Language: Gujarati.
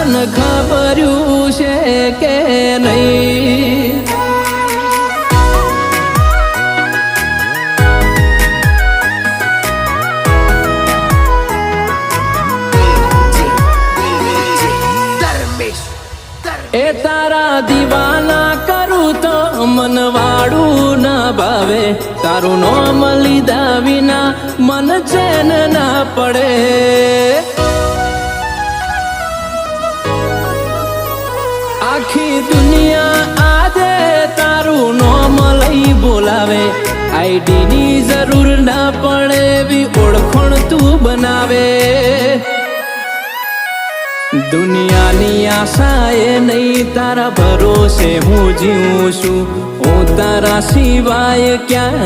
તને ખબર્યું છે કે નહીં? એ તારા દીવાના કરું તો મનવાળું ના ભાવે, તારું નોમ લીધા વિના મન ચેન ના પડે. આખી દુનિયા આજે તારું નોમ લઈ બોલાવે, આઈડી ની જરૂર ના પડે એવી ઓળખણ તું બનાવે. દુનિયાની આશા એ નહીં, તારા ભરોસે હું જીવું છું. હું તારા સિવાય ક્યાં